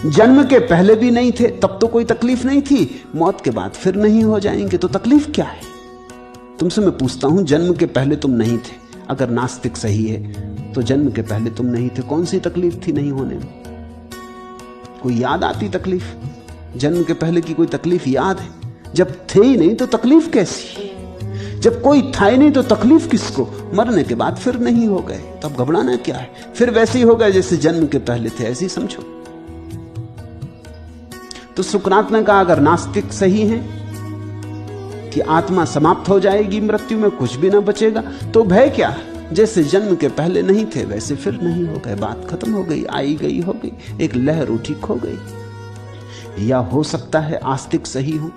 जन्म के पहले भी नहीं थे, तब तो कोई तकलीफ नहीं थी, मौत के बाद फिर नहीं हो जाएंगे तो तकलीफ क्या है? तुमसे मैं पूछता हूं, जन्म के पहले तुम नहीं थे, अगर नास्तिक सही है तो जन्म के पहले तुम नहीं थे, कौन सी तकलीफ थी नहीं होने में? कोई याद आती तकलीफ? जन्म के पहले की कोई तकलीफ याद है? जब थे ही नहीं तो तकलीफ कैसी? जब कोई था ही नहीं तो तकलीफ किसको? मरने के बाद फिर नहीं हो गए, तब घबराना क्या है? फिर वैसे ही हो गए जैसे जन्म के पहले थे, ऐसे ही समझो। तो सुकरात ने कहा, अगर नास्तिक सही है कि आत्मा समाप्त हो जाएगी मृत्यु में, कुछ भी ना बचेगा, तो भय क्या? जैसे जन्म के पहले नहीं थे वैसे फिर नहीं हो गए, बात खत्म हो गई, आई गई हो गई, एक लहर उठी खो गई। या हो सकता है आस्तिक सही हो।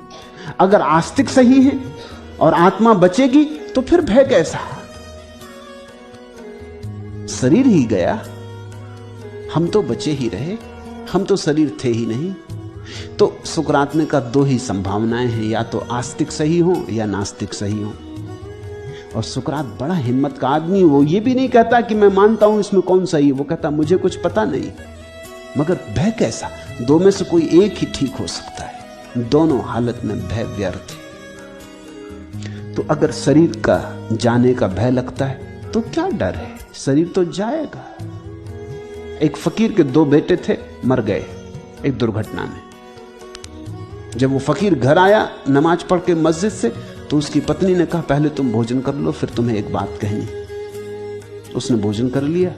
अगर आस्तिक सही है और आत्मा बचेगी तो फिर भय कैसा? शरीर ही गया, हम तो बचे ही रहे, हम तो शरीर थे ही नहीं। तो सुकरात ने कहा, दो ही संभावनाएं हैं, या तो आस्तिक सही हो या नास्तिक सही हो। और सुकरात बड़ा हिम्मत का आदमी, वो ये भी नहीं कहता कि मैं मानता हूं इसमें कौन सही है, वो कहता मुझे कुछ पता नहीं। मगर भय कैसा? दो में से कोई एक ही ठीक हो सकता है, दोनों हालत में भय व्यर्थ है। तो अगर शरीर का जाने का भय लगता है तो क्या डर है? शरीर तो जाएगा। एक फकीर के दो बेटे थे, मर गए एक दुर्घटना में। जब वो फकीर घर आया नमाज पढ़ के मस्जिद से, तो उसकी पत्नी ने कहा, पहले तुम भोजन कर लो, फिर तुम्हें एक बात कहनी। उसने भोजन कर लिया,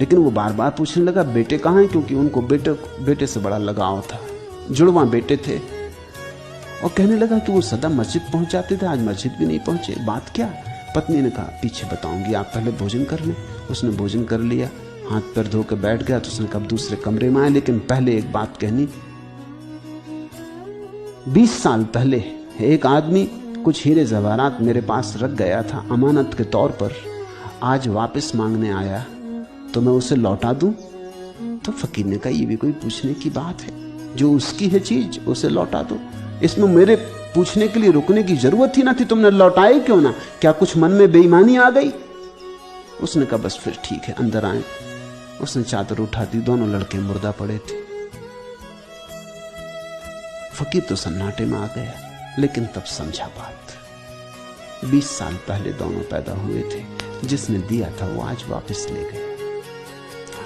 लेकिन वो बार बार पूछने लगा, बेटे कहाँ हैं? क्योंकि उनको बेटे से बड़ा लगाव था, जुड़वा बेटे थे। और कहने लगा कि वो सदा मस्जिद पहुंच जाते थे, आज मस्जिद भी नहीं पहुंचे, बात क्या? पत्नी ने कहा, पीछे बताऊंगी, आप पहले भोजन कर लें। उसने भोजन कर लिया, हाथ पैर धो के बैठ गया। तो उसने कहा, दूसरे कमरे में आए, लेकिन पहले एक बात कहनी। 20 साल पहले एक आदमी कुछ हीरे जवाहरात मेरे पास रख गया था अमानत के तौर पर, आज वापस मांगने आया, तो मैं उसे लौटा दूं? तो फकीर ने कहा, ये भी कोई पूछने की बात है? जो उसकी है चीज उसे लौटा दो, इसमें मेरे पूछने के लिए रुकने की जरूरत ही ना थी, तुमने लौटाए क्यों ना? क्या कुछ मन में बेईमानी आ गई? उसने कहा, बस फिर ठीक है, अंदर आए। उसने चादर उठा दी, दोनों लड़के मुर्दा पड़े थे। फकीर तो सन्नाटे में आ गया, लेकिन तब समझा बात। 20 साल पहले दोनों पैदा हुए थे, जिसने दिया था वो आज वापस ले गया।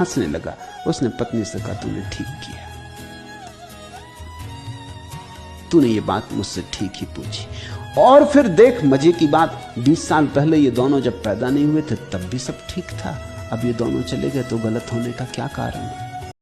हंसने लगा। उसने पत्नी से कहा, तूने ठीक किया, तूने ये बात मुझसे ठीक ही पूछी। और फिर देख मजे की बात, 20 साल पहले ये दोनों जब पैदा नहीं हुए थे तब भी सब ठीक था, अब ये दोनों चले गए तो गलत होने का क्या कारण है?